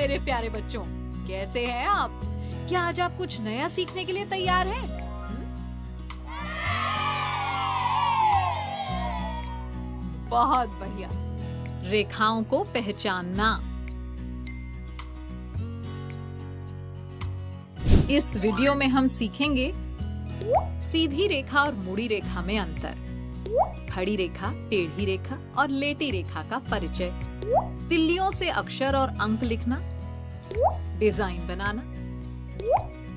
मेरे प्यारे बच्चों, कैसे हैं आप? क्या आज आप कुछ नया सीखने के लिए तैयार हैं? बहुत बढ़िया। रेखाओं को पहचानना। इस वीडियो में हम सीखेंगे सीधी रेखा और मुड़ी रेखा में अंतर, खड़ी रेखा, टेढ़ी रेखा और लेटी रेखा का परिचय, तिल्लियों से अक्षर और अंक लिखना, डिजाइन बनाना,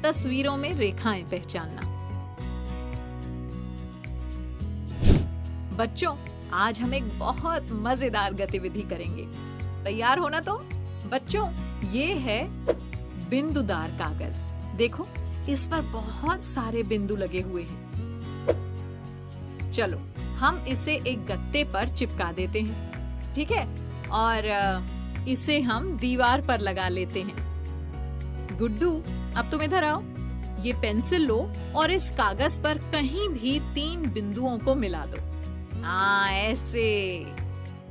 तस्वीरों में रेखाएं पहचानना। बच्चों, आज हम एक बहुत मजेदार गतिविधि करेंगे। तैयार हो ना? तो बच्चों, ये है बिंदुदार कागज। देखो, इस पर बहुत सारे बिंदु लगे हुए हैं। चलो, हम इसे एक गत्ते पर चिपका देते हैं, ठीक है? और इसे हम दीवार पर लगा लेते हैं। गुड्डू, अब तुम इधर आओ। ये पेंसिल लो और इस कागज पर कहीं भी 3 बिंदुओं को मिला दो। हाँ, ऐसे।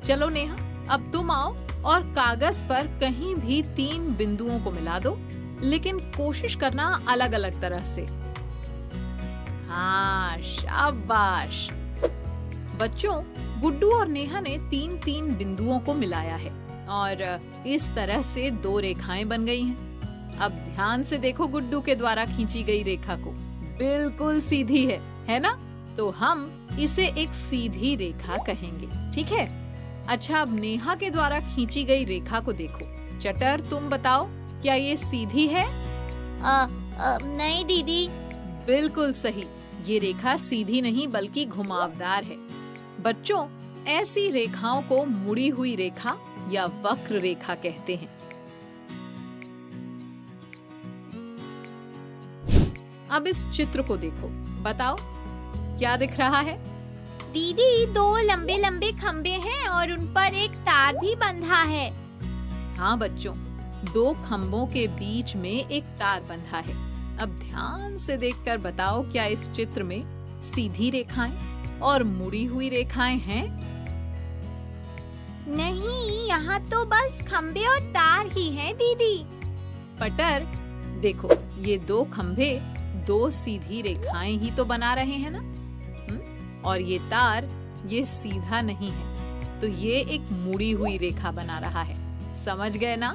चलो नेहा, अब तुम आओ और कागज पर कहीं भी 3 बिंदुओं को मिला दो, लेकिन कोशिश करना अलग अलग तरह से। हाँ, शाबाश। बच्चों, गुड्डू और नेहा ने 3-3 बिंदुओं को मिलाया है और इस तरह से 2 रेखाएं बन गई हैं। अब ध्यान से देखो गुड्डू के द्वारा खींची गई रेखा को, बिल्कुल सीधी है ना? तो हम इसे एक सीधी रेखा कहेंगे, ठीक है? अच्छा, अब नेहा के द्वारा खींची गई रेखा को देखो। चटर, तुम बताओ, क्या ये सीधी है? नहीं दीदी। बिल्कुल सही, ये रेखा सीधी नहीं बल्कि घुमावदार है। बच्चों, ऐसी रेखाओं को मुड़ी हुई रेखा या वक्र रेखा कहते हैं। अब इस चित्र को देखो, बताओ क्या दिख रहा है? दीदी, 2 लंबे लंबे खंबे हैं और उन पर एक तार भी बंधा है। हाँ बच्चों, 2 खंभों के बीच में एक तार बंधा है। अब ध्यान से देखकर बताओ, क्या इस चित्र में सीधी रेखाएं और मुड़ी हुई रेखाएं हैं? नहीं, यहाँ तो बस खंबे और तार ही हैं दीदी। पटर, देखो, ये 2 खंभे 2 सीधी रेखाएं ही तो बना रहे हैं ना? और ये तार, ये सीधा नहीं है, तो ये एक मुड़ी हुई रेखा बना रहा है। समझ गए ना?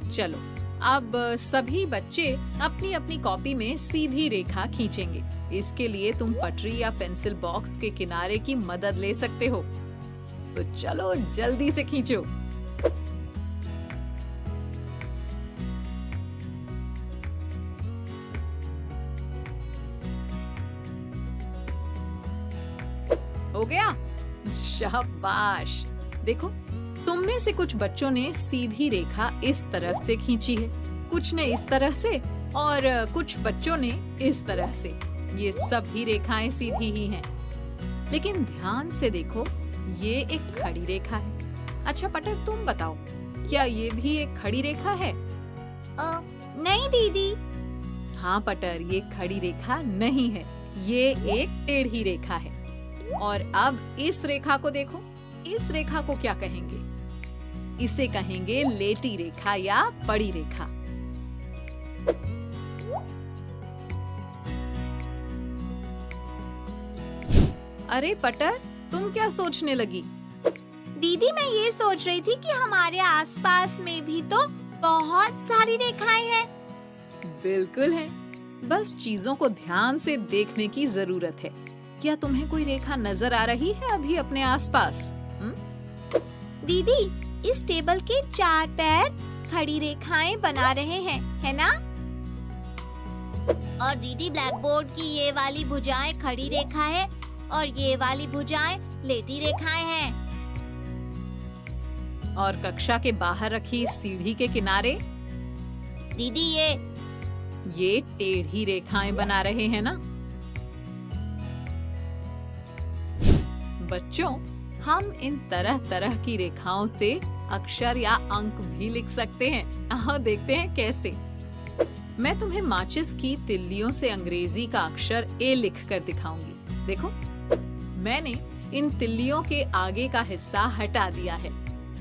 चलो, अब सभी बच्चे अपनी अपनी कॉपी में सीधी रेखा खींचेंगे। इसके लिए तुम पटरी या पेंसिल बॉक्स के किनारे की मदद ले सकते हो। तो चलो जल्दी से खींचो। हो गया? शाबाश। देखो, तुम में से कुछ बच्चों ने सीधी रेखा इस तरफ से खींची है, कुछ ने इस तरह से और कुछ बच्चों ने इस तरह से। ये सभी रेखाएं सीधी ही हैं। लेकिन ध्यान से देखो, ये एक खड़ी रेखा है। अच्छा पटर, तुम बताओ, क्या ये भी एक खड़ी रेखा है? नहीं दीदी। हाँ पटर, ये खड़ी रेखा नहीं है, ये एक टेढ़ी रेखा है। और अब इस रेखा को देखो, इस रेखा को क्या कहेंगे? इसे कहेंगे लेटी रेखा या बड़ी रेखा। अरे पटर, तुम क्या सोचने लगी? दीदी, मैं ये सोच रही थी कि हमारे आसपास में भी तो बहुत सारी रेखाएं हैं। बिल्कुल है, बस चीजों को ध्यान से देखने की जरूरत है। क्या तुम्हें कोई रेखा नजर आ रही है अभी अपने आसपास? दीदी, इस टेबल के 4 पैर खड़ी रेखाएं बना रहे हैं, है ना? और दीदी, ब्लैक बोर्ड की ये वाली भुजाएं खड़ी रेखा है और ये वाली भुजाएं लेटी रेखाएं हैं। और कक्षा के बाहर रखी सीढ़ी के किनारे? दीदी, ये टेढ़ी रेखाएं बना रहे हैं ना? बच्चों, हम इन तरह तरह की रेखाओं से अक्षर या अंक भी लिख सकते हैं। आओ देखते हैं कैसे। मैं तुम्हें माचिस की तिल्लियों से अंग्रेजी का अक्षर ए लिख कर दिखाऊंगी। देखो, मैंने इन तिल्लियों के आगे का हिस्सा हटा दिया है।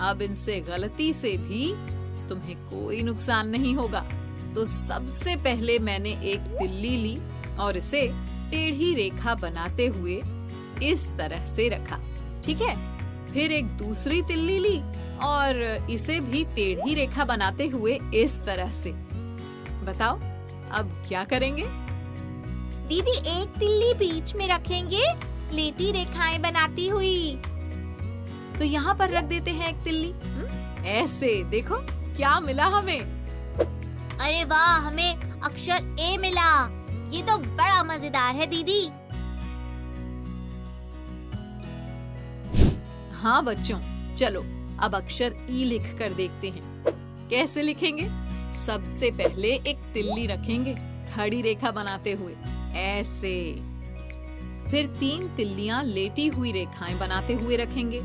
अब इनसे गलती से भी तुम्हें कोई नुकसान नहीं होगा। तो सबसे पहले मैंने एक तिल्ली ली और इसे टेढ़ी रेखा बनाते हुए इस तरह से रखा, ठीक है। फिर एक दूसरी तिल्ली ली और इसे भी टेढ़ी रेखा बनाते हुए इस तरह से। बताओ अब क्या करेंगे? दीदी एक तिल्ली बीच में रखेंगे, लेटी रेखाएं बनाती हुई। तो यहाँ पर रख देते हैं एक तिल्ली। ऐसे देखो क्या मिला हमें। अरे वाह, हमें अक्षर ए मिला। ये तो बड़ा मजेदार है दीदी। हाँ बच्चों, चलो अब अक्षर ई लिख कर देखते हैं। कैसे लिखेंगे? सबसे पहले एक तिल्ली रखेंगे खड़ी रेखा बनाते हुए, ऐसे। फिर 3 तिल्लियां लेटी हुई रेखाएं बनाते हुए रखेंगे,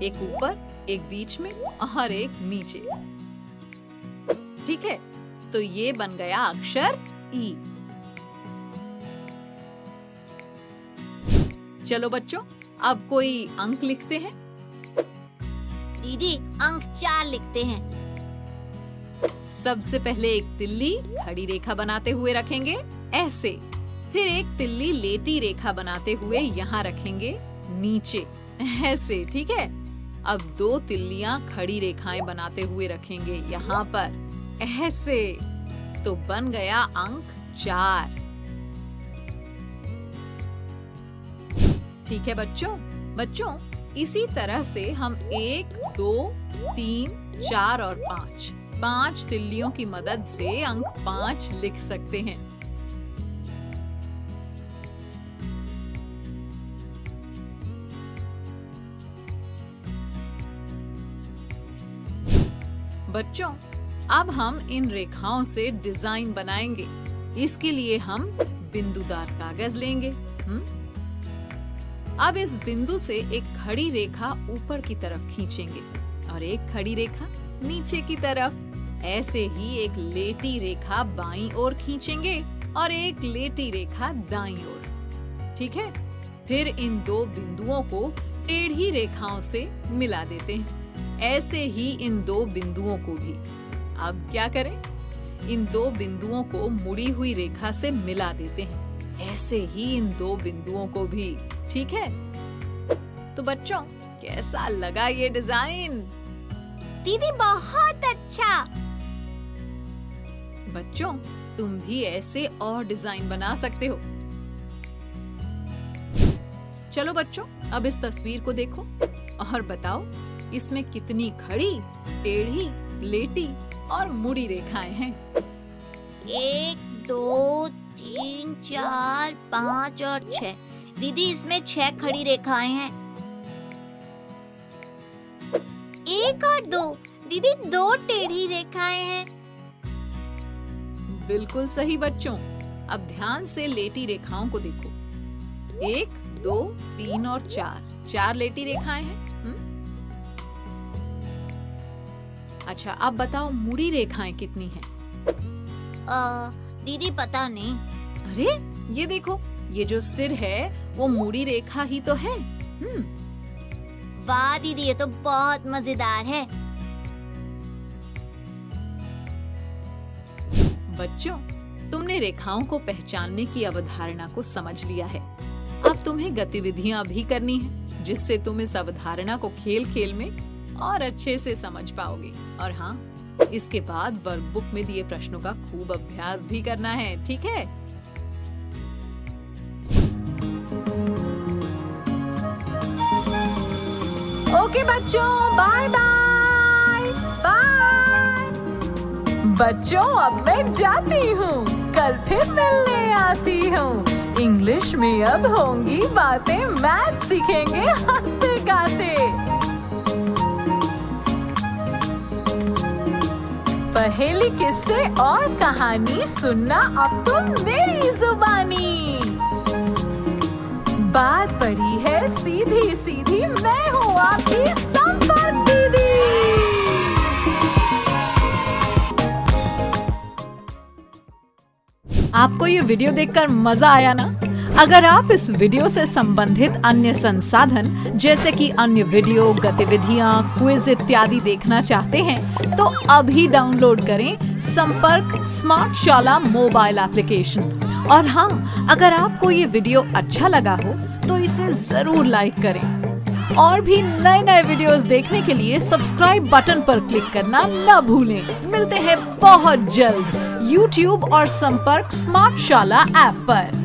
एक ऊपर, एक बीच में और एक नीचे, ठीक है। तो ये बन गया अक्षर ई। चलो बच्चों, अब कोई अंक लिखते हैं। दीदी अंक 4 लिखते हैं। सबसे पहले एक तिल्ली खड़ी रेखा बनाते हुए रखेंगे, ऐसे। फिर एक तिल्ली लेटी रेखा बनाते हुए यहाँ रखेंगे नीचे, ऐसे, ठीक है। अब 2 तिल्लियां खड़ी रेखाएं बनाते हुए रखेंगे यहाँ पर, ऐसे। तो बन गया अंक 4, ठीक है बच्चों, इसी तरह से हम 1, 2, 3, 4 और 5 तिल्लियों की मदद से अंक 5 लिख सकते हैं। बच्चों, अब हम इन रेखाओं से डिजाइन बनाएंगे। इसके लिए हम बिंदुदार कागज लेंगे। अब इस बिंदु से एक खड़ी रेखा ऊपर की तरफ खींचेंगे और एक खड़ी रेखा नीचे की तरफ। ऐसे ही एक लेटी रेखा बाईं ओर खींचेंगे और एक लेटी रेखा दाईं ओर, ठीक है। फिर इन 2 बिंदुओं को टेढ़ी रेखाओं से मिला देते हैं, ऐसे ही इन 2 बिंदुओं को भी। अब क्या करें? इन 2 बिंदुओं को मुड़ी हुई रेखा से मिला देते हैं, ऐसे ही इन 2 बिंदुओं को भी, ठीक है। तो बच्चों, कैसा लगा ये डिजाइन? दीदी बहुत अच्छा। बच्चों, तुम भी ऐसे और डिजाइन बना सकते हो। चलो बच्चों, अब इस तस्वीर को देखो और बताओ इसमें कितनी खड़ी, टेढ़ी, लेटी और मुड़ी रेखाएं हैं? 1, 2, 3, 4, 5 और 6। दीदी इसमें 6 खड़ी रेखाएं हैं। 1 और 2। दीदी 2 टेढ़ी रेखाएं हैं। बिल्कुल सही बच्चों। अब ध्यान से लेटी रेखाओं को देखो। 1, 2, 3 और 4 लेटी रेखाएं हैं। अच्छा, अब बताओ मुड़ी रेखाएं कितनी हैं? दीदी पता नहीं। अरे ये देखो, ये जो सिर है वो मुड़ी रेखा ही तो है। वाह दीदी, ये तो बहुत मजेदार है। बच्चों, तुमने रेखाओं को पहचानने की अवधारणा को समझ लिया है। अब तुम्हें गतिविधियां भी करनी है, जिससे तुम इस अवधारणा को खेल खेल में और अच्छे से समझ पाओगे। और हाँ, इसके बाद वर्कबुक में दिए प्रश्नों का खूब अभ्यास भी करना है, ठीक है? ओके बच्चों, बाय बाय बाय। बच्चों, अब मैं जाती हूँ, कल फिर मिलने आती हूँ। इंग्लिश में अब होंगी बातें, मैथ सीखेंगे हंसते गाते। पहेली, किस्से और कहानी सुनना अब तुम मेरी जुबानी। बात पड़ी है सीधी सीधी, मैं हूँ आपकी संपर्क दीदी। आपको ये वीडियो देखकर मजा आया ना? अगर आप इस वीडियो से संबंधित अन्य संसाधन जैसे कि अन्य वीडियो, गतिविधियां, क्विज इत्यादि देखना चाहते हैं तो अभी डाउनलोड करें संपर्क स्मार्ट शाला मोबाइल एप्लीकेशन। और हाँ, अगर आपको ये वीडियो अच्छा लगा हो तो इसे जरूर लाइक करें। और भी नए नए वीडियोस देखने के लिए सब्सक्राइब बटन पर क्लिक करना न भूलें। मिलते हैं बहुत जल्द YouTube और संपर्क स्मार्ट शाला ऐप पर।